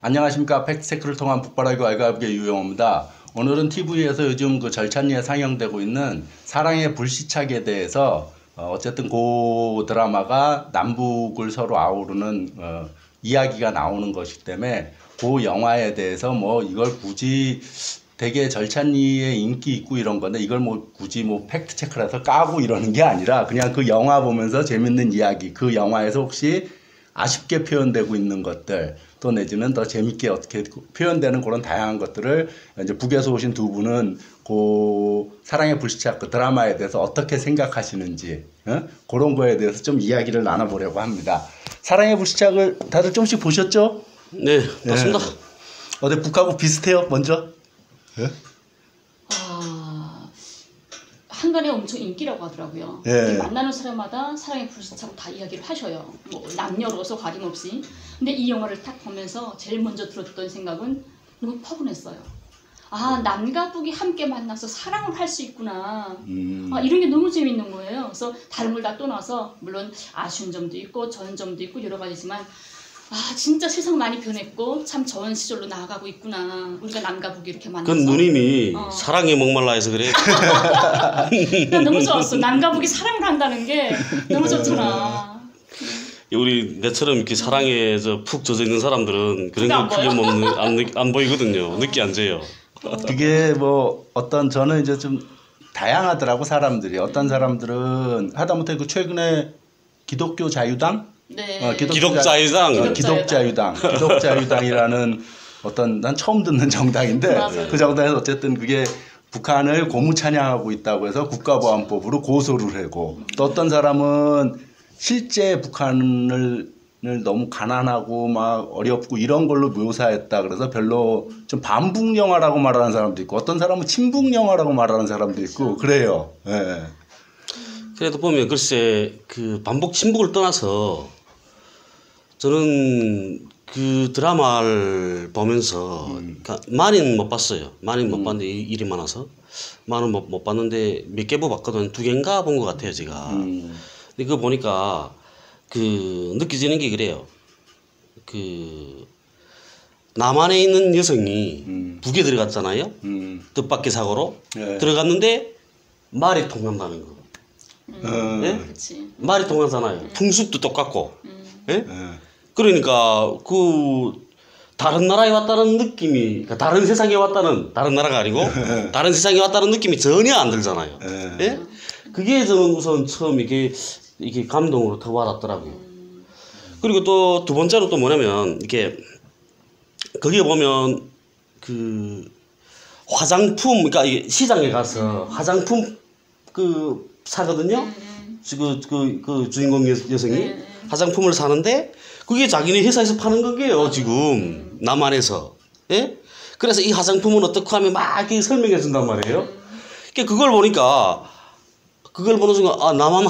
안녕하십니까. 팩트체크를 통한 북바라기 알가업의 유영호입니다. 오늘은 TV에서 요즘 그 절찬리에 상영되고 있는 사랑의 불시착에 대해서 어쨌든 그 드라마가 남북을 서로 아우르는 이야기가 나오는 것이기 때문에 그 영화에 대해서 뭐 이걸 굳이 되게 절찬리에 인기 있고 이런 건데 이걸 뭐 굳이 뭐 팩트체크라서 까고 이러는 게 아니라 그냥 그 영화 보면서 재밌는 이야기, 그 영화에서 혹시 아쉽게 표현되고 있는 것들 또 내지는 더 재밌게 어떻게 표현되는 그런 다양한 것들을 이제 북에서 오신 두 분은 그 사랑의 불시착 그 드라마에 대해서 어떻게 생각하시는지 그런 거에 대해서 좀 이야기를 나눠보려고 합니다. 사랑의 불시착을 다들 조금씩 보셨죠? 네, 맞습니다. 네. 어때 북하고 비슷해요? 먼저? 네? 한간에 엄청 인기라고 하더라고요. 예. 만나는 사람마다 사랑의 불시착 다 이야기를 하셔요. 뭐 남녀로서 가림없이. 근데 이 영화를 딱 보면서 제일 먼저 들었던 생각은 너무 포근했어요. 아, 남과 북이 함께 만나서 사랑을 할 수 있구나. 이런 게 너무 재밌는 거예요. 그래서 다른 걸 다 떠나서 물론 아쉬운 점도 있고 좋은 점도 있고 여러 가지지만 진짜 세상 많이 변했고 참 좋은 시절로 나아가고 있구나. 우리가 남과 북이 이렇게 만나서. 그건 누님이 사랑에 목말라 해서 그래. 난 너무 좋았어. 남과 북이 사랑을 한다는 게 너무 좋더라. 우리 내처럼 이렇게 사랑에 푹 젖어 있는 사람들은 그런 거 크게 안 보이거든요. 늦게 안 져요. 그게 뭐 어떤 저는 이제 좀 다양하더라고 사람들이. 어떤 사람들은 하다못해 그 최근에 기독교 자유당 네. 기독자유당이라는 어떤 난 처음 듣는 정당인데 맞아요. 그 정당에서 어쨌든 그게 북한을 고무 찬양하고 있다고 해서 국가보안법으로 고소를 하고 또 어떤 사람은 실제 북한을 너무 가난하고 막 어렵고 이런 걸로 묘사했다 그래서 별로 좀 반북 영화라고 말하는 사람도 있고 어떤 사람은 친북 영화라고 말하는 사람도 있고 그래요. 예. 그래도 보면 글쎄 그 반북 친북을 떠나서 저는 그 드라마를 보면서 그러니까 많이는 못 봤어요. 많이는 못 봤는데 일이 많아서 많은 못 봤는데 몇 개 봤거든. 2개인가 본 것 같아요 제가. 근데 그거 보니까 그 느껴지는 게 그래요. 그 남한에 있는 여성이 북에 들어갔잖아요. 뜻밖의 사고로 들어갔는데 말이 통한다는 거. 예? 말이 통하잖아요. 풍습도 똑같고. 예? 그러니까 그 다른 나라에 왔다는 느낌이 다른 세상에 왔다는 다른 나라가 아니고 다른 세상에 왔다는 느낌이 전혀 안 들잖아요. 예? 그게 저는 우선 처음 이게 감동으로 더 와닿더라고요. 그리고 또 두 번째로 또 뭐냐면 이게 거기에 보면 그 화장품 그러니까 이게 시장에 가서 화장품 그 사거든요. 그 주인공 여성이 화장품을 사는데 그게 자기네 회사에서 파는 거게요 지금 남한에서. 예? 그래서 이 화장품은 어떻게 하면 막 이렇게 설명해 준단 말이에요. 그러니까 그걸 보니까 그걸 보는 순간 남한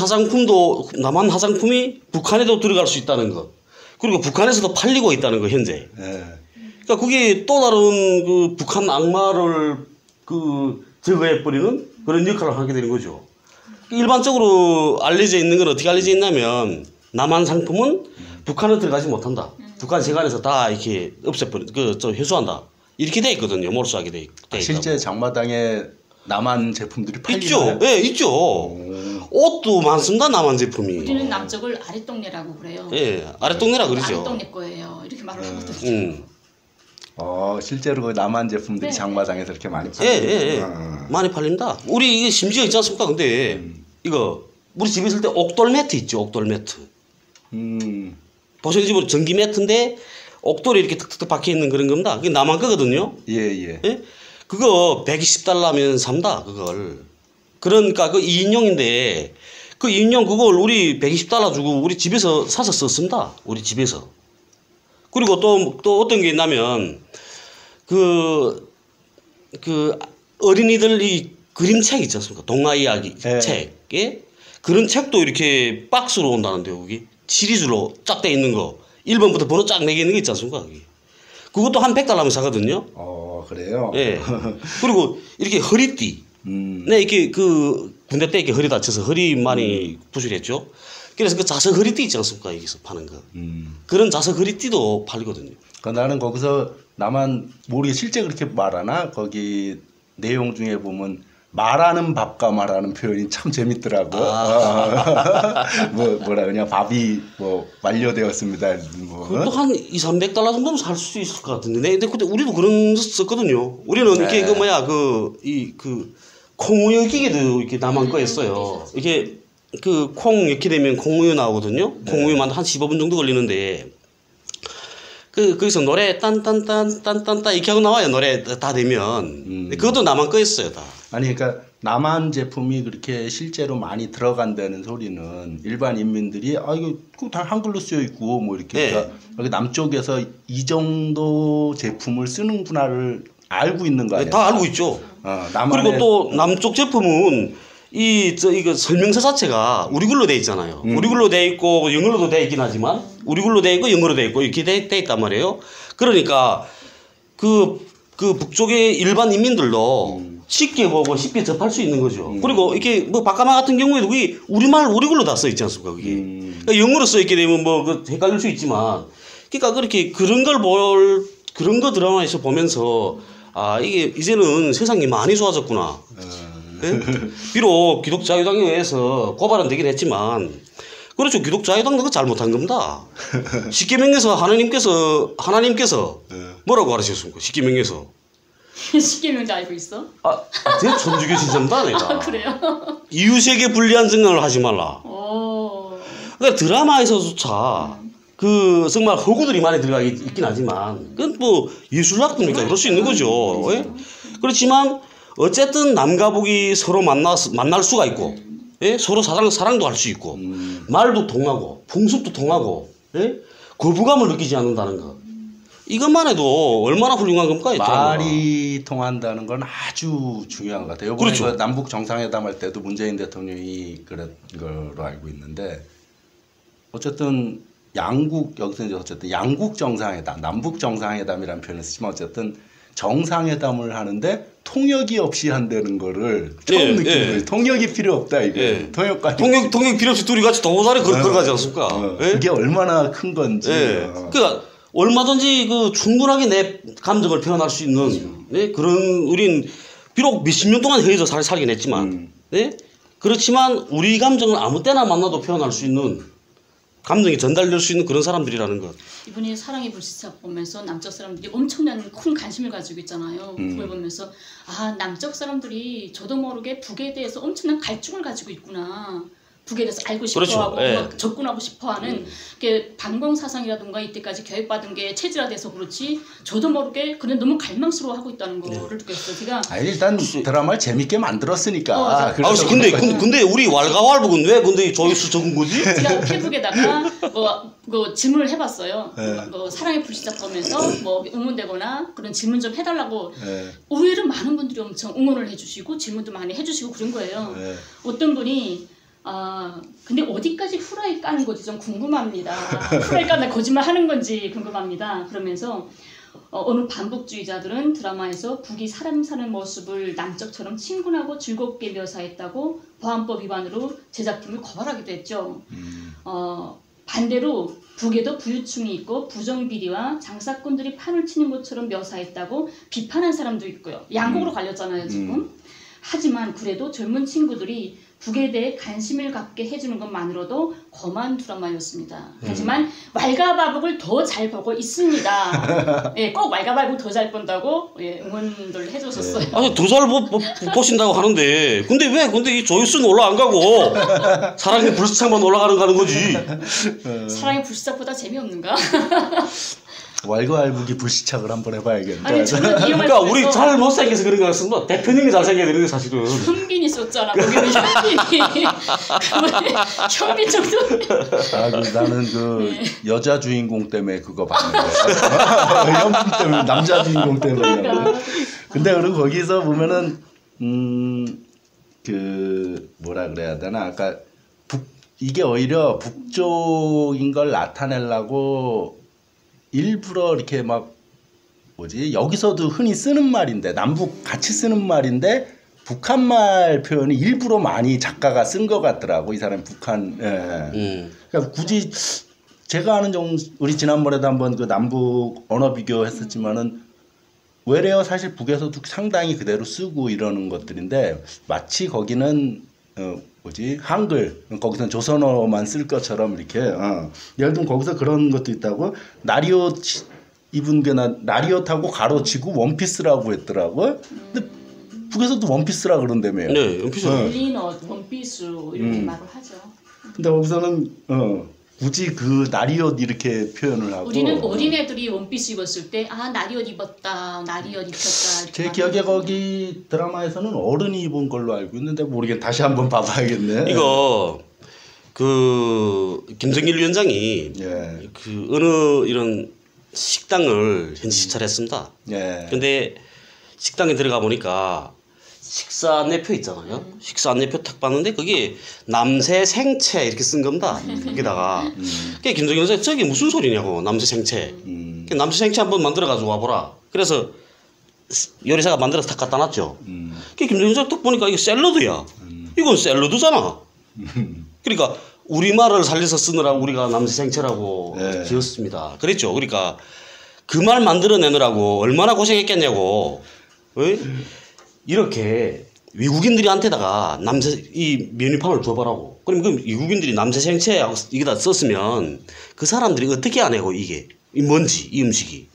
화장품이 북한에도 들어갈 수 있다는 것. 그리고 북한에서도 팔리고 있다는 거 현재. 그러니까 그게 또 다른 그 북한 악마를 그 제거해 버리는 그런 역할을 하게 되는 거죠. 일반적으로 알려져 있는 건 어떻게 알려져 있냐면 남한 상품은 북한에 들어가지 못한다. 북한 세관에서 다 이렇게 없애버리, 좀 회수한다. 이렇게 돼 있거든요. 몰수하게 돼 있다. 실제 장마당에 남한 제품들이 팔리나요? 있죠. 예, 있죠. 옷도 많습니다. 남한 제품이. 우리는 남쪽을 아랫동네라고 그래요. 예, 아랫동네라 그러죠. 아랫동네 거예요. 이렇게 말을 하거든요. 실제로 그 남한 제품들이 장마당에서 이렇게 많이 팔리죠. 예. 많이 팔립니다. 우리 이게 심지어 있지 않습니까? 근데 이거 우리 집에 있을 때 옥돌 매트 있죠. 옥돌 매트. 보시는 집으로 전기 매트인데 옥돌이 이렇게 탁탁 박혀 있는 그런 겁니다. 그게 남한 거거든요. 예? 그거 120달러면 산다 그걸. 그러니까 그 2인용인데 그 2인용 그걸 우리 120달러 주고 우리 집에서 사서 썼습니다. 우리 집에서. 그리고 또 어떤 게 있냐면 그 어린이들 이 그림책 있지 않습니까? 동화 이야기 책. 예? 그런 책도 이렇게 박스로 온다는데요. 거기 시리즈로 쫙 돼 있는 거 1번부터 번호 쫙 매겨 있는 게 있지 않습니까? 거기. 그것도 한 100달러면 사거든요. 그래요? 예. 그리고 이렇게 허리띠. 네, 이렇게 그 군대 때 이렇게 허리 다쳐서 허리 많이 부실했죠. 그래서 그 자석 허리띠 있지 않습니까? 여기서 파는 거. 그런 자석 허리띠도 팔거든요. 나는 거기서 나만 모르게 실제 그렇게 말하나 거기 내용 중에 보면 말하는 밥과 말하는 표현이 참 재밌더라고. 뭐라 그냥 밥이 뭐 완료되었습니다. 뭐. 그것도 한 200~300달러 정도면 살 수 있을 것 같은데. 근데 그때 우리도 그런 썼거든요. 우리는 이렇게 그 뭐야 콩우유 기계도 이렇게 남한 거였어요. 이게 그 콩 이렇게 되면 콩우유 나오거든요. 콩우유만 한 15분 정도 걸리는데 거기서 노래 딴딴딴딴딴딴 이렇게 하고 나와요. 노래 다 되면. 그것도 남한 거였어요, 다. 아니 그러니까 남한 제품이 그렇게 실제로 많이 들어간다는 소리는 일반 인민들이 이거 다 한글로 쓰여 있고 뭐 이렇게 그러니까 여기 남쪽에서 이 정도 제품을 쓰는구나를 알고 있는 거 아니에요? 다 알고 있죠. 그리고 또 남쪽 제품은 이거 설명서 자체가 우리글로 돼 있잖아요. 우리글로 돼 있고 영어로도 돼 있긴 하지만 우리글로 돼 있고 영어로 돼 있고 이렇게 돼 있단 말이에요. 그러니까 그 북쪽의 일반 인민들도 쉽게 보고 쉽게 접할 수 있는 거죠. 그리고 이게 뭐 바카마 같은 경우에도 그게 우리글로 다 써 있지 않습니까? 그게 그러니까 영어로 써 있게 되면 뭐 헷갈릴 수 있지만 그러니까 그렇게 그런 거 드라마에서 보면서 이게 이제는 세상이 많이 좋아졌구나. 네? 비록 기독자유당에 의해서 고발은 되긴 했지만 그렇죠. 기독자유당도 그거 잘못한 겁니다. 십계명에서 하나님께서 뭐라고 가르치셨습니까? 십계명에서. 십계명도 알고 있어? 제 천주교 신자입니다, 내가. 그래요? 이웃에게 불리한 증언을 하지 말라. 그러니까 드라마에서조차 정말 허구들이 많이 들어가 있긴 하지만 그건 뭐 예술작품이니까 그럴 수 있는 거죠. 예? 그렇지만 어쨌든 남과 북이 서로 만날 수가 있고 예? 서로 사랑도 할 수 있고 말도 통하고 풍습도 통하고 예? 거부감을 느끼지 않는다는 것. 이것만 해도 얼마나 훌륭한 겁니까? 말이 통한다는 건 아주 중요한 것 같아요. 이번에 그렇죠. 남북 정상회담 할 때도 문재인 대통령이 그런 걸로 알고 있는데 어쨌든 여기서 이제 어쨌든 양국 정상회담, 남북 정상회담이라는 표현을 쓰지만 어쨌든 정상회담을 하는데 통역이 없이 한다는 거를 처음 느낀 거예요. 통역이 필요 없다 이거. 통역 필요 없이 둘이 같이 동호다리 걸어가지 않습니까? 그게 얼마나 큰 건지. 그러니까 얼마든지 충분하게 내 감정을 표현할 수 있는 그런 우린 비록 몇십 년 동안 헤어져 살긴 했지만 그렇지만 우리 감정을 아무 때나 만나도 표현할 수 있는 감정이 전달될 수 있는 그런 사람들이라는 것. 이번에 사랑의 불시착 보면서 남쪽 사람들이 엄청난 큰 관심을 가지고 있잖아요. 그걸 보면서 남쪽 사람들이 저도 모르게 북에 대해서 엄청난 갈증을 가지고 있구나. 북에 대해서 알고 싶어하고 그렇죠. 접근하고 싶어하는 반공사상이라든가 이때까지 교육받은 게 체질화돼서 그렇지 저도 모르게 그냥 너무 갈망스러워하고 있다는 거를 느꼈어요. 제가 일단 드라마를 재밌게 만들었으니까. 근데 우리 왈가왈북은 왜 근데 조회수 적은 거지? 제가 페북에다가 질문을 해봤어요. 사랑의 불시착 보면서 응원되거나 그런 질문 좀 해달라고. 의외로 많은 분들이 엄청 응원을 해주시고 질문도 많이 해주시고 그런 거예요. 어떤 분이 근데 어디까지 후라이 까는 건지 좀 궁금합니다. 후라이 까는 거짓말 하는 건지 궁금합니다. 그러면서 어느 반북주의자들은 드라마에서 북이 사람 사는 모습을 남쪽처럼 친근하고 즐겁게 묘사했다고 보안법 위반으로 제작품을 고발하기도 했죠. 반대로 북에도 부유층이 있고 부정비리와 장사꾼들이 판을 치는 것처럼 묘사했다고 비판한 사람도 있고요. 양국으로 갈렸잖아요 지금. 하지만 그래도 젊은 친구들이 북에 대해 관심을 갖게 해주는 것만으로도 고마운 드라마였습니다. 하지만 왈가바북을 더 잘 보고 있습니다. 꼭 왈가바북 더 잘 본다고 응원들 해주셨어요. 더 잘 보신다고 하는데 근데 이 조회수는 올라 안 가고 사랑의 불시착만 올라가는 거지. 사랑의 불시착보다 재미없는가? 왈가왈북이 불시착을 한번 해봐야겠는데. 아니 저는 그러니까 우리 잘 못생겨서 그런 거 같습니다. 대표님이 잘생겨야 되는 게 사실은. 현빈이 썼잖아. 거기는 현빈이. 현빈 정도. 나는 여자 주인공 때문에 그거 봤는데. 현빈 때문에 남자 주인공 때문에. 근데 그리고 거기서 보면은 뭐라 그래야 되나? 아까 이게 오히려 북쪽인 걸 나타내려고. 일부러 이렇게 여기서도 흔히 쓰는 말인데 남북 같이 쓰는 말인데 북한말 표현이 일부러 많이 작가가 쓴 것 같더라고 이 사람 북한. 그러니까 굳이 제가 아는 우리 지난번에도 한번 그 남북 언어 비교했었지만은 외래어 사실 북에서도 상당히 그대로 쓰고 이러는 것들인데 마치 거기는 뭐지 한글 거기서는 조선어만 쓸 것처럼 이렇게 예를 들면 거기서 그런 것도 있다고 나리옷 입은 게 나리옷하고 가로치고 원피스라고 했더라고요. 근데 북에서도 원피스라 그런다며요. 네, 원피스. 린옷, 원피스 이렇게 말을 하죠. 근데 거기서는 굳이 그 나리옷 이렇게 표현을 하고 우리는 어린애들이 원피스 입었을 때 나리옷 입었다, 나리옷 입혔다 이렇게 제 기억에 거기 드라마에서는 어른이 입은 걸로 알고 있는데 모르겠네. 다시 한번 봐봐야겠네. 이거 그 김정일 위원장이 예. 그 어느 이런 식당을 현지 시찰을 했습니다. 예. 근데 식당에 들어가 보니까 식사 안내표 있잖아요. 식사 안내표 탁 봤는데 그게 남새 생채 이렇게 쓴 겁니다. 여기다가 그게 김정일 위원장이 저게 무슨 소리냐고 남새 생채. 남새 생채 한번 만들어 가지고 와보라. 그래서 요리사가 만들어서 탁 갖다 놨죠. 그게 김정일 위원장 딱 보니까 이게 샐러드야. 이건 샐러드잖아. 그러니까 우리말을 살려서 쓰느라고 우리가 남새 생채라고 네. 지었습니다. 그랬죠. 그러니까 그 말 만들어내느라고 얼마나 고생했겠냐고. 이렇게 외국인들한테다가 이 메뉴판을 줘봐라고. 그럼 외국인들이 남새 생채하고 이게다 썼으면 그 사람들이 어떻게 안 해고 이게 뭔지 이 음식이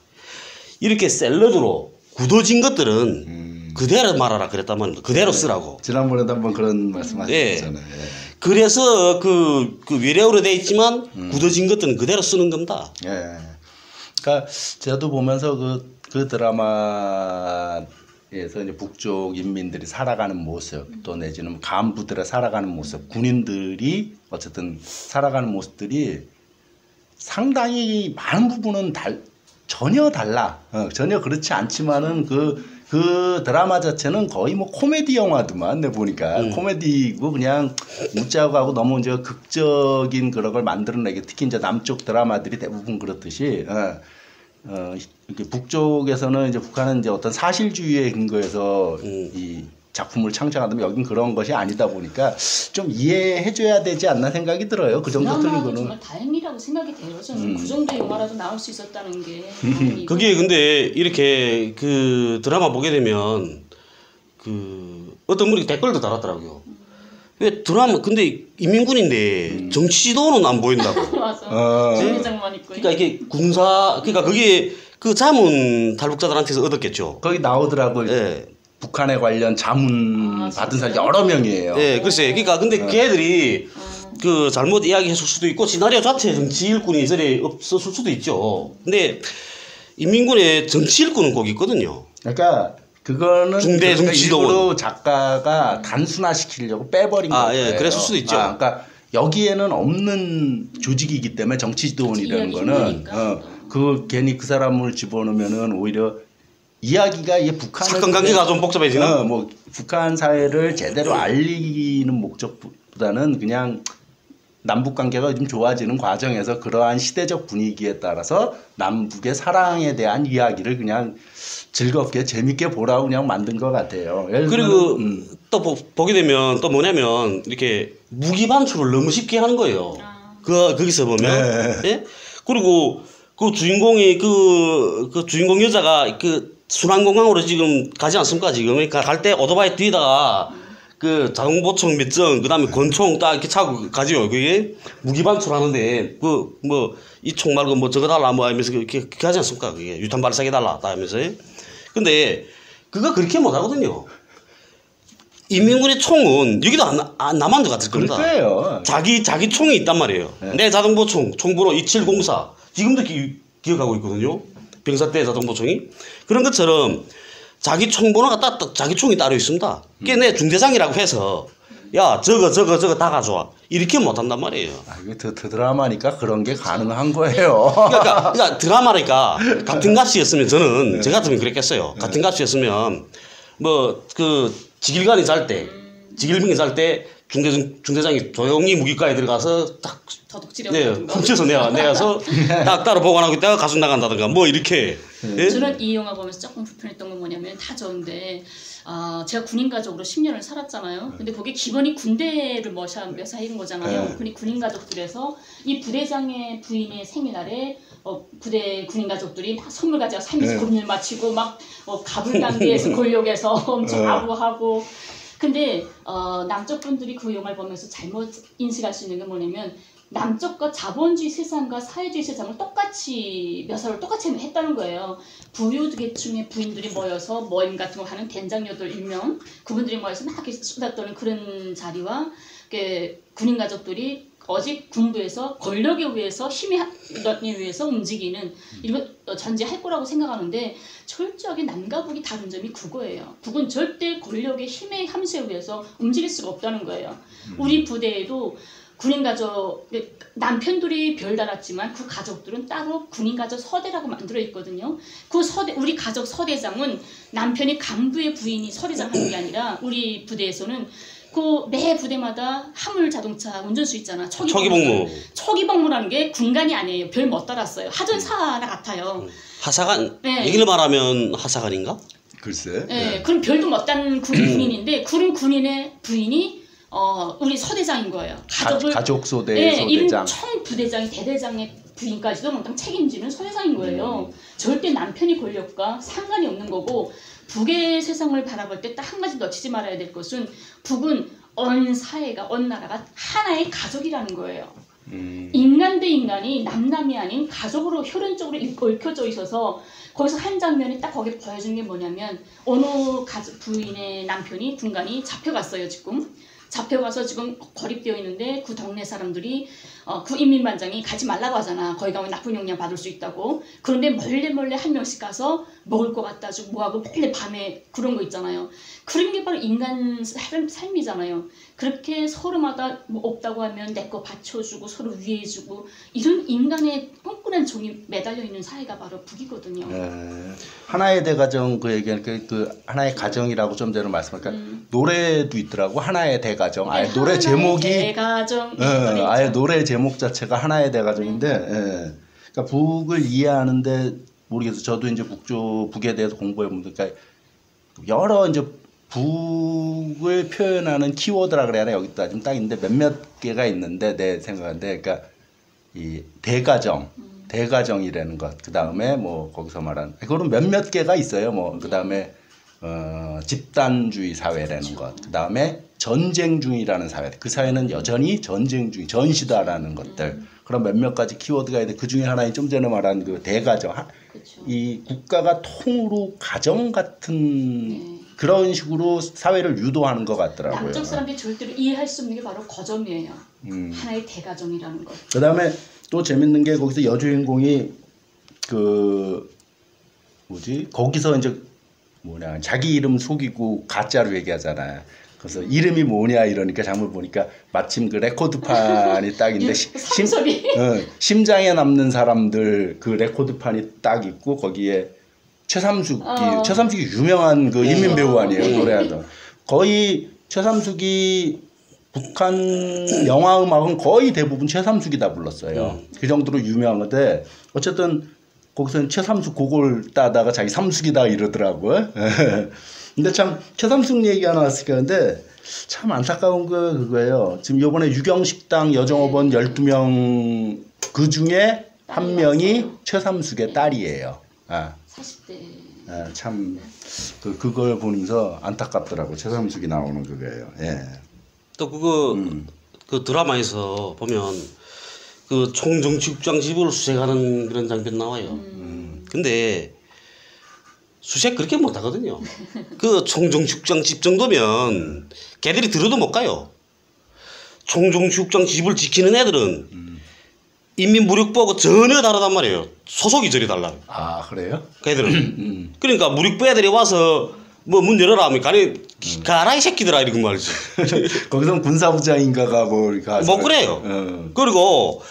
이렇게 샐러드로 굳어진 것들은 그대로 말하라 그랬단 말입니다. 그대로 쓰라고. 지난번에도 한번 그런 말씀하셨잖아요. 예. 그래서 그 외래어로 돼 있지만 굳어진 것들은 그대로 쓰는 겁니다. 예. 그러니까 저도 보면서 그 드라마에서 이제 북쪽 인민들이 살아가는 모습 또 내지는 간부들의 살아가는 모습, 군인들이 어쨌든 살아가는 모습들이 상당히 많은 부분은 전혀 달라. 전혀 그렇지 않지만은 그 드라마 자체는 거의 뭐 코미디 영화더만 내 보니까 코미디고 그냥 웃자고 하고 너무 이제 극적인 그런 걸 만들어내게 특히 이제 남쪽 드라마들이 대부분 그렇듯이 이렇게 북쪽에서는 이제 북한은 이제 어떤 사실주의에 근거해서 이 작품을 창작한다면 여긴 그런 것이 아니다 보니까 좀 이해해줘야 되지 않나 생각이 들어요. 그 정도 틀린 거는. 정말 다행이라고 생각이 돼요. 저는 그 정도 영화라도 나올 수 있었다는 게. 그게 근데 이렇게 그 드라마 보게 되면 그 어떤 분이 댓글도 달았더라고요. 왜 드라마 근데 인민군인데 정치 지도는 안 보인다고. 맞아. 중대장만 입고. 그러니까 이게 그러니까 그게 그 자문 탈북자들한테서 얻었겠죠. 거기 나오더라고요. 예. 북한에 관련 자문 받은 사람이 여러 명이에요. 예, 글쎄. 그러니까 근데 걔들이 그 잘못 이야기했을 수도 있고 시나리오 자체에 정치 일꾼이 이전에 없었을 수도 있죠. 근데 인민군에 정치 일꾼은 꼭 있거든요. 그러니까 그거는 중대 정치도원. 일부러 작가가 단순화시키려고 빼버린 거예요. 예, 그랬을 수도 있죠. 그러니까 여기에는 없는 조직이기 때문에 정치지도원이라는 거는 그 괜히 그 사람을 집어넣으면은 오히려 이야기가 이게 북한을 사건 관계가 좀 복잡해지는. 뭐 북한 사회를 제대로 알리는 목적보다는 그냥 남북 관계가 좀 좋아지는 과정에서 그러한 시대적 분위기에 따라서 남북의 사랑에 대한 이야기를 그냥 즐겁게 재밌게 보라고 그냥 만든 것 같아요. 그리고 또 보게 되면 또 뭐냐면 이렇게 무기 반출을 너무 쉽게 하는 거예요. 거기서 보면. 네. 예? 그리고 그 주인공이 그 주인공 여자가 그 순환공항으로 지금 가지 않습니까 지금? 그러니까 갈 때 오토바이 뒤에다가 그 자동보총 몇 정, 그 다음에 권총 딱 이렇게 차고 가지요. 그게 무기 반출하는데 그 뭐 이 총 말고 뭐 저거 달라 뭐 하면서 그렇게 하지 않습니까? 그게 유탄 발사기 달라 하면서. 근데 그거 그렇게 못 하거든요. 인민군의 총은 여기도 안 남은 것 같을 겁니다. 그럴 거예요. 자기 총이 있단 말이에요. 네. 내 자동보총 총번호 2704 지금도 기억하고 있거든요. 병사 때 자동보총이 그런 것처럼 자기 총번호가 자기 총이 따로 있습니다. 그게 내 중대장이라고 해서 야 저거 다 가져와 이렇게 못한단 말이에요. 이게 드라마니까 그런 게 가능한 거예요. 그러니까 드라마니까 같은 가치였으면 저는 저 같으면 그랬겠어요. 같은 가치였으면 뭐 그 지길관이 살 때 지길병이 살 때 중대장이 조용히 무기과에 들어가서 딱 도둑질해 네, 온다든가. 훔쳐서 내가서 딱 따로 보관하고 있다가 가수 나간다든가 뭐 이렇게. 예? 저는 이 영화 보면서 조금 불편했던 건 뭐냐면 다 좋은데 제가 군인 가족으로 10년을 살았잖아요. 근데 거기 기본이 군대를 묘사한 거잖아요. 근데 군인 가족들에서 이 부대장의 부인의 생일날에 부대 군인 가족들이 막 선물 가져가 삶에서 고민을 마치고 막 가불단계에서 권력에서 엄청 아부하고. 근데 남쪽 분들이 그 영화를 보면서 잘못 인식할 수 있는 게 뭐냐면 남쪽과 자본주의 세상과 사회주의 세상을 똑같이 묘사를 똑같이 했다는 거예요. 부유계층의 부인들이 모여서 모임 같은 거 하는 된장녀들 일명 그분들이 모여서 막 이렇게 수다 떠는 그런 자리와 군인 가족들이 오직 군부에서 권력에 의해서 힘에 의해서 움직이는 이런 전제할 거라고 생각하는데 철저하게 남과 북이 다른 점이 그거예요. 북은 절대 권력의 힘의 함수에 의해서 움직일 수가 없다는 거예요. 우리 부대에도 군인 가족 남편들이 별달았지만 그 가족들은 따로 군인 가족 서대라고 만들어 있거든요. 그 서대 우리 가족 서대장은 남편이 간부의 부인이 서대장 하는 게 아니라 우리 부대에서는 그 매 부대마다 화물 자동차 운전수 있잖아. 초기복무. 초기복무라는 게 군간이 아니에요. 별 못 달았어요. 하전사나 같아요. 하사관. 네. 얘기를 말하면 하사관인가? 글쎄. 네. 그럼 별도 못 단 군인인데 그런 군인의 부인이 우리 서대장인 거예요. 가족 소대 네, 이런 소대장. 총 부대장이 대대장의 부인까지도 몽땅 책임지는 서대장인 거예요. 절대 남편이 권력과 상관이 없는 거고 북의 세상을 바라볼 때 딱 한 가지 놓치지 말아야 될 것은 북은 온 사회가 온 나라가 하나의 가족이라는 거예요. 인간 대 인간이 남남이 아닌 가족으로 혈연적으로 얽혀져 있어서 거기서 한 장면이 딱 거기 보여주는 게 뭐냐면 어느 부인의 남편이 군간이 잡혀갔어요. 지금 잡혀가서 지금 고립되어 있는데 그 동네 사람들이 그 인민반장이 가지 말라고 하잖아. 거기 가면 나쁜 영향 받을 수 있다고. 그런데 몰래 한 명씩 가서 먹을 거 갖다 주고 뭐하고 몰래 밤에 그런 거 있잖아요. 그런 게 바로 인간 삶이잖아요. 그렇게 서로마다 뭐 없다고 하면 내 거 받쳐주고 서로 위해주고 이런 인간의 뻔뻔한 종이 매달려 있는 사회가 바로 북이거든요. 하나의 대가정 그 얘기하니까 그 하나의 가정이라고 좀 전에 말씀하니까 노래도 있더라고. 하나의 대가정. 아예 노래 제목이 대가정. 아예 노래 제목 자체가 하나의 대가정인데 그러니까 북을 이해하는데 모르겠어요. 저도 이제 북에 대해서 공부해 보면 그러니까 여러 이제 북을 표현하는 키워드라 그래야 하나 여기 따지면 딱 있는데 몇몇 개가 있는데 내 생각인데 그러니까 이 대가정이라는 것, 그 다음에 뭐 거기서 말한 그거는 몇몇 개가 있어요. 뭐 그 다음에 집단주의 사회라는 것, 그 다음에 전쟁 중이라는 사회, 그 사회는 여전히 전쟁 중, 전시다라는 것들 그런 몇몇 가지 키워드가 있는데 그 중에 하나인 좀 전에 말한 그 대가정, 그쵸. 이 국가가 통으로 가정 같은 그런 식으로 사회를 유도하는 것 같더라고요. 남쪽 사람들이 절대로 이해할 수 없는 게 바로 그 점이에요. 하나의 대가정이라는 것. 그 다음에 또 재밌는 게 거기서 여주인공이 그 뭐지 거기서 이제 뭐냐 자기 이름 속이고 가짜로 얘기하잖아요. 그래서 이름이 뭐냐 이러니까 잘못 보니까 마침 그 레코드판이 딱 있는데 심장에 남는 사람들 그 레코드판이 딱 있고 거기에 최삼숙이 유명한 그 인민 배우 아니에요. 노래하던 거의 최삼숙이 북한 영화 음악은 거의 대부분 최삼숙이 다 불렀어요. 그 정도로 유명한데 어쨌든 거기서는 최삼숙 곡을 따다가 자기 삼숙이다 이러더라고요. 근데 참 최삼숙 얘기가 나왔으니까 근데 참 안타까운 거 그거예요. 지금 이번에 유경식당 여정업원 12명 그 중에 한 명이 최삼숙의 딸이에요. 40대. 참 그걸 보면서 안타깝더라고. 최삼숙이 나오는 그거예요. 예. 또 그거 그 드라마에서 보면 그 총정치국장 집을 수색하는 그런 장면 나와요. 근데 수색 그렇게 못 하거든요. 그 총정치국장 집 정도면 걔들이 들어도 못 가요. 총정치국장 집을 지키는 애들은 인민무력부하고 전혀 다르단 말이에요. 소속이 저리 달라요. 아 그래요? 걔들은. 그러니까 무력부 애들이 와서 뭐 문 열어라 하면 가라 이 새끼들아 이러고 말이지. 거기선 군사부장인가가 뭐 그래요. 그리고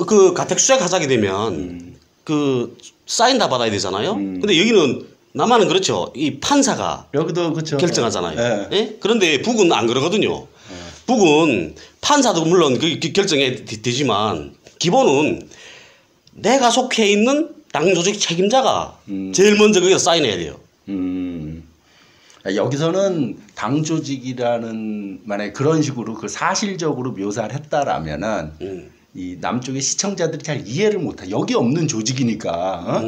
그 가택 수색 하자게 되면 그 사인 다 받아야 되잖아요. 근데 여기는 남한은 그렇죠. 이 판사가 여기도 그렇죠. 결정하잖아요. 예? 그런데 북은 안 그러거든요. 북은 판사도 물론 그 결정이 되지만 기본은 내가 속해 있는 당 조직 책임자가 제일 먼저 거기다 사인해야 돼요. 여기서는 당 조직이라는 만약에 그런 식으로 그 사실적으로 묘사를 했다라면은 이 남쪽의 시청자들이 잘 이해를 못해. 여기 없는 조직이니까.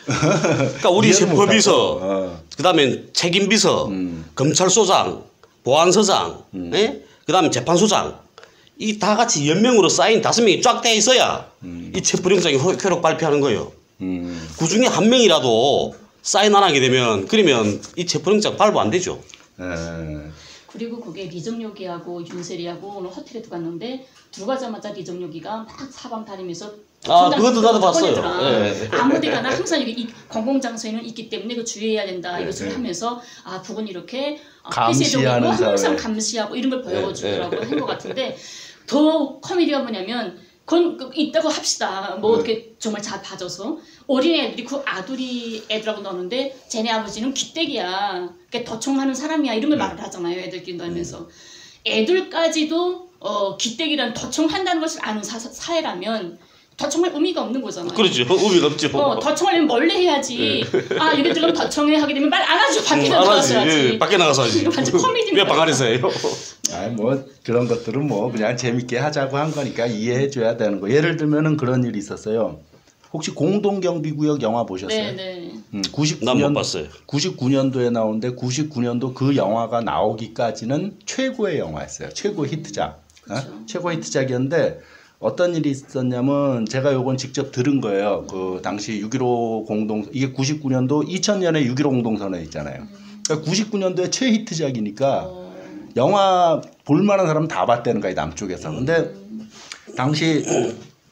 그러니까 우리 세법비서, 그다음에 책임비서, 검찰소장, 보안서장, 예? 그다음에 재판소장, 이 다 같이 연명으로 사인 5명이 쫙 돼 있어야 이 체포영장이 효력 발표하는 거예요. 그 중에 한 명이라도 사인 안 하게 되면 그러면 이 체포영장 발부 안 되죠. 그리고 그게 리정료기하고 윤세리하고 오늘 호텔에 들어갔는데 들어가자마자 리정료기가 막 사방 다니면서 그것도 나도 봤어요. 네. 아무데 가나 항상 이 공공장소에는 있기 때문에 그 주의해야 된다 이것을 하면서 북은 이렇게 감시하는 항상 감시하고 이런 걸 보여주더라고 한 것 같은데 더 코미디가 뭐냐면 그건 있다고 합시다. 뭐 어떻게 정말 잘 봐줘서 어린애들이 그 아들이 애들하고 노는데 쟤네 아버지는 귀때기야. 그러니까 도청하는 사람이야. 이런 걸 말을 하잖아요. 애들끼리 놀면서. 애들까지도 귀때기란 도청한다는 것을 아는 사회라면 도청할 의미가 없는 거잖아요. 그렇죠. 의미가 없죠. 도청하려면 멀리 해야지. 여기 들어가면 도청해 하게 되면 말 안 하죠. 밖에 나가서 하지. 예, 밖에 나가서 하지. 완전 코미디. 왜 방 안에서 해요? 뭐 그런 것들은 뭐 그냥 재밌게 하자고 한 거니까 이해해줘야 되는 거. 예를 들면은 그런 일이 있었어요. 혹시 공동경비구역 영화 보셨어요? 네. 99년 난 못 봤어요. 99년도에 나오는데 99년도 그 영화가 나오기까지는 최고의 영화였어요. 최고 히트작. 최고 히트작이었는데 어떤 일이 있었냐면 제가 요건 직접 들은 거예요. 그 당시 6.15 공동 이게 99년도 2000년에 6.15 공동선언 있잖아요. 그러니까 99년도에 최히트작이니까 영화 볼만한 사람 다 봤다는 거예요. 남쪽에서. 근데 당시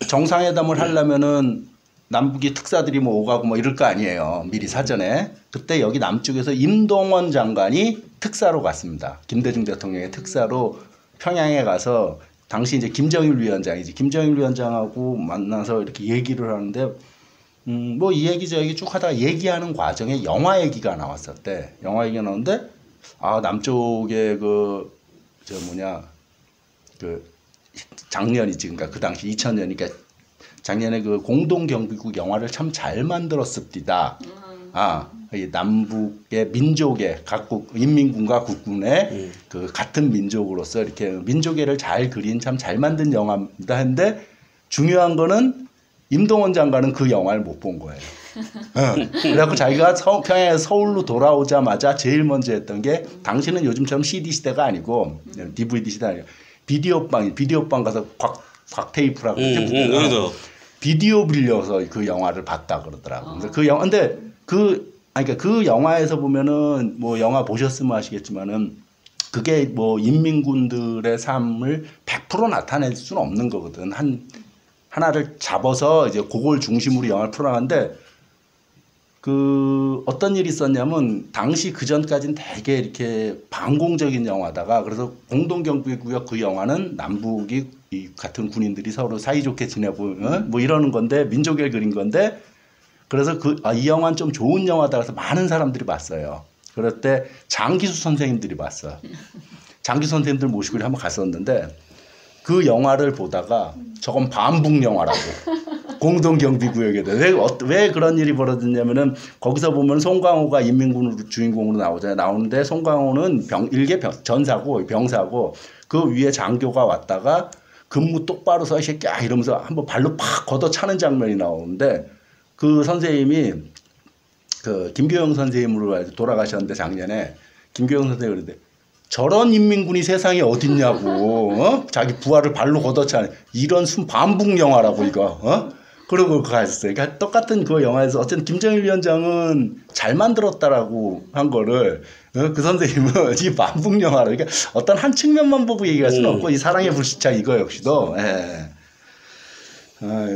정상회담을 하려면은 남북이 특사들이 뭐 오가고 뭐 이럴 거 아니에요. 미리 사전에. 그때 여기 남쪽에서 임동원 장관이 특사로 갔습니다. 김대중 대통령의 특사로 평양에 가서 당시 이제 김정일 위원장이지. 김정일 위원장하고 만나서 이렇게 얘기를 하는데 뭐 이 얘기 저 얘기 쭉 하다가 얘기하는 과정에 영화 얘기가 나왔었대. 영화 얘기가 나오는데 남쪽에 그 작년이지. 그러니까 그 당시 2000년이니까 작년에 그 공동경비국 영화를 참 잘 만들었습니다. 이 남북의 민족의 각국 인민군과 국군의 그 같은 민족으로서 이렇게 민족애를 잘 그린 참 잘 만든 영화입니다. 했는데 중요한 거는 임동원 장관은 그 영화를 못 본 거예요. 그래갖고 자기가 평양에서 서울로 돌아오자마자 제일 먼저 했던 게 당시는 요즘처럼 CD 시대가 아니고 DVD 시대 아니고 비디오방 가서 곽테이프라고 비디오 빌려서 그 영화를 봤다 그러더라고. 근데 그 영화에서 보면은 뭐 영화 보셨으면 아시겠지만은 그게 뭐 인민군들의 삶을 100% 나타낼 수는 없는 거거든. 하나를 잡아서 이제 그걸 중심으로 영화를 풀어나가는데 그 어떤 일이 있었냐면 당시 그 전까지는 되게 이렇게 반공적인 영화다가 그래서 공동경비구역 그 영화는 남북이 이 같은 군인들이 서로 사이좋게 지내고 뭐 이러는 건데 민족을 그린 건데 그래서 이 영화는 좀 좋은 영화다 그래서 많은 사람들이 봤어요. 그럴 때 장기수 선생님들이 봤어. 장기수 선생님들 모시고 한번 갔었는데 그 영화를 보다가 저건 반북 영화라고. 공동경비구역에 대해 왜 그런 일이 벌어졌냐면은 거기서 보면 송강호가 인민군으로 주인공으로 나오잖아요. 나오는데 송강호는 일개 전사고 병사고 그 위에 장교가 왔다가 근무 똑바로 서 이 새끼야 이러면서 한번 발로 팍 걷어차는 장면이 나오는데 그 선생님이 그 김교영 선생님으로 돌아가셨는데 작년에 김교영 선생님이 그러는데 저런 인민군이 세상에 어딨냐고 자기 부하를 발로 걷어차는 이런 반북 영화라고 이거 그러고 가셨어요. 그러니까 똑같은 그 영화에서 어쨌든 김정일 위원장은 잘 만들었다라고 한 거를 그 선생님은 이 반북 영화로 그러니까 어떤 한 측면만 보고 얘기할 수는 없고 이 사랑의 불시착 이거 역시도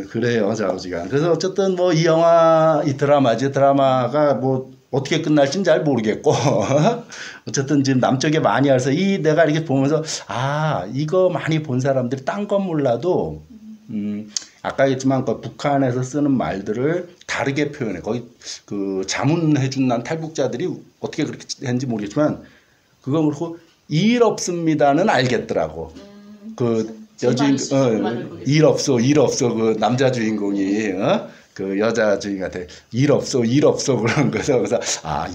그래요 좌우지간. 그래서 어쨌든 뭐 이 영화 이 드라마가 뭐 어떻게 끝날지는 잘 모르겠고 어쨌든 지금 남쪽에 많이 와서 내가 이렇게 보면서 이거 많이 본 사람들이 딴 건 몰라도 아까 했지만 그 북한에서 쓰는 말들을 다르게 표현해. 거기 그 자문해준 난 탈북자들이 어떻게 그렇게 했는지 모르겠지만 그거 그렇고 일 없습니다는 알겠더라고. 그 여주인 일 없어 그 남자 주인공이 그 여자 주인한테 일 없어 그런 거죠. 그래서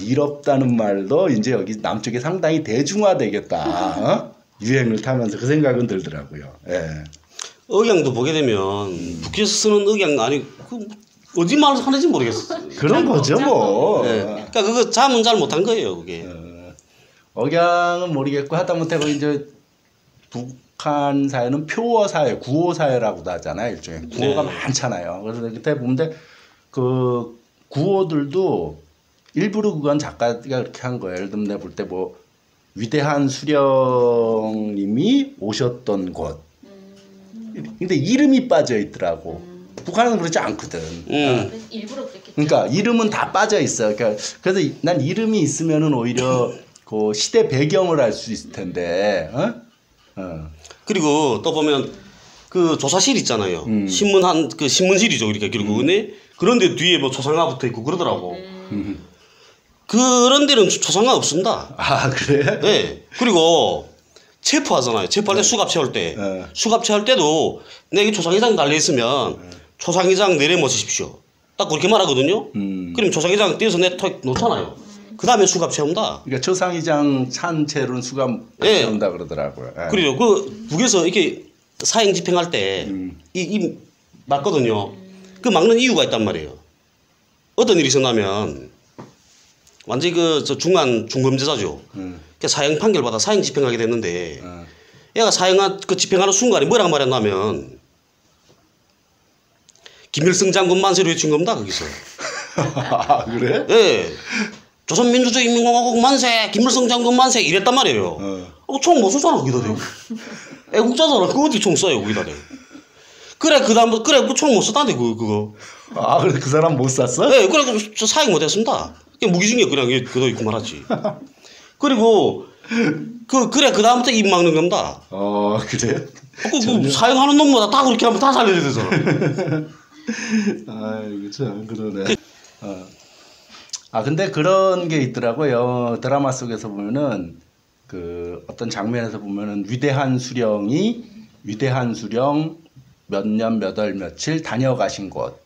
일 없다는 말도 이제 여기 남쪽에 상당히 대중화되겠다. 유행을 타면서 그 생각은 들더라고요. 예. 억양도 보게 되면 북에서 쓰는 억양 아니 그 어디 말을 하는지 모르겠어. 그런 거죠 뭐. 네. 그러니까 그거 잠은 잘 못한 거예요 그게. 억양은 모르겠고 하다못해 이제 북한 사회는 표어 사회, 구호 사회라고도 하잖아요. 일종의 구호가 많잖아요. 그래서 그때 보면 그 구호들도 일부러 그건 작가가 그렇게 한 거예요. 예를 들면 내가 볼 때 뭐 위대한 수령님이 오셨던 곳. 근데 이름이 빠져 있더라고. 북한은 그렇지 않거든. 일부러 그랬겠죠. 그러니까 이름은 다 빠져 있어. 그러니까 그래서 난 이름이 있으면은 오히려 그 시대 배경을 알 수 있을 텐데. 그리고 또 보면 그 조사실 있잖아요. 신문 그 신문실이죠. 그러니까 결국은 그런데 뒤에 뭐 초상화 붙어 있고 그러더라고. 그런 데는 초상화 없습니다. 아 그래? 네. 그리고 체포하잖아요. 체포할 때 수갑 채울 때. 수갑 채울 때도 내게 초상회장 달려 있으면 초상회장 내려놓으십시오. 딱 그렇게 말하거든요. 그럼 초상회장 떼어서 턱 놓잖아요. 그 다음에 수갑 채운다. 그러니까 초상회장 찬 채로는 수갑 채운다 그러더라고요. 그래요. 그 북에서 이렇게 사형 집행할 때 이 막거든요. 그 막는 이유가 있단 말이에요. 어떤 일이 있었냐면 완전히 저 중범죄자죠. 사형 판결 받아 사형 집행하게 됐는데 얘가 그 집행하는 순간에 뭐라고 말했냐면 김일성 장군 만세를 외친 겁니다. 거기서. 아 그래? 예. 조선민주주의인민공화국 만세, 김일성 장군 만세 이랬단 말이에요. 총 못 쏘잖아 거기다 대고. 애국자잖아. 그거 어떻게 총 쏴요 거기다 대고. 그래 그다음 그래 그 총 못 쐈다는데 그거. 아 그래 그 사람 못 쐈어? 네, 그래 저 사형 못 했습니다. 그냥 무기징역 그냥 그거 있고 말하지. 그리고 그래 그다음부터 입 막는 겁니다. 그래? 그 사형하는 놈마다 다 그렇게 하면 다 살려야 되잖아. 아이고 참 그러네. 근데 그런 게 있더라고요. 드라마 속에서 보면은 그 어떤 장면에서 보면은 위대한 수령 몇 년 몇 월 며칠 다녀가신 곳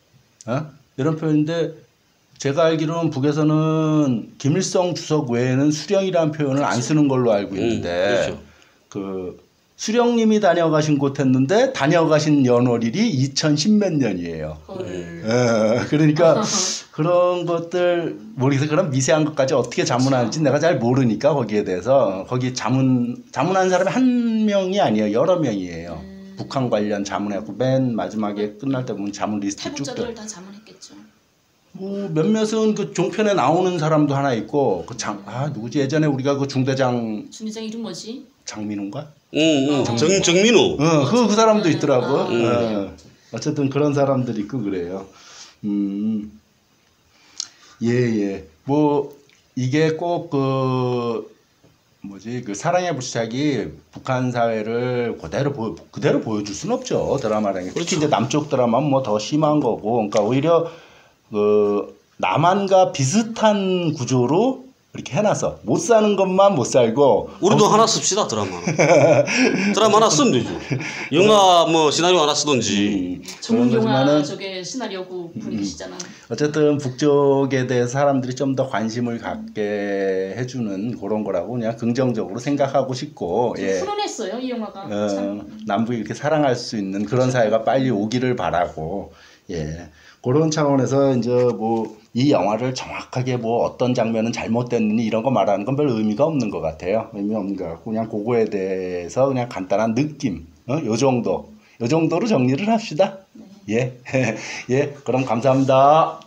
이런 표현인데 제가 알기로는 북에서는 김일성 주석 외에는 수령이라는 표현을 안 쓰는 걸로 알고 있는데 그렇죠. 그 수령님이 다녀가신 곳 했는데 다녀가신 연월일이 2010몇 년이에요. 그러니까 그런 것들 모르겠어요. 그런 미세한 것까지 어떻게 자문하는지 내가 잘 모르니까 거기에 대해서 거기 자문하는 사람이 한 명이 아니에요. 여러 명이에요. 북한 관련 자문해갖고 맨 마지막에 끝날 때 보면 자문 리스트 쭉 탈북자들 다 자문했겠죠. 뭐 몇몇은 그 종편에 나오는 사람도 하나 있고 누구지 예전에 우리가 그 중대장 이름 뭐지? 장민호인가? 정민호. 그 사람도 있더라고. 어쨌든 그런 사람들이 있고 그래요. 예. 뭐 이게 꼭 그 사랑의 불시착이 북한 사회를 그대로 보여줄 수는 없죠. 드라마라는 게. 특히 이제 남쪽 드라마는 뭐 더 심한 거고. 그러니까 오히려 그 남한과 비슷한 구조로 이렇게 해놔서 못 사는 것만 못 살고 우리도 하나 씁시다 드라마 하나 쓰면 되죠. 영화 뭐 시나리오 하나 쓰든지. 전문영화 저게 시나리오고 분이시잖아. 어쨌든 북쪽에 대해 사람들이 좀 더 관심을 갖게 해주는 그런 거라고 그냥 긍정적으로 생각하고 싶고. 훈훈했어요 이 영화가. 남북이 이렇게 사랑할 수 있는 그런 사회가 빨리 오기를 바라고. 그런 차원에서 이제 뭐 이 영화를 정확하게 뭐 어떤 장면은 잘못됐느니 이런 거 말하는 건 별 의미가 없는 것 같아요. 의미 없는 것 같고 그냥 그거에 대해서 그냥 간단한 느낌, 요 정도로 정리를 합시다. 예, 그럼 감사합니다.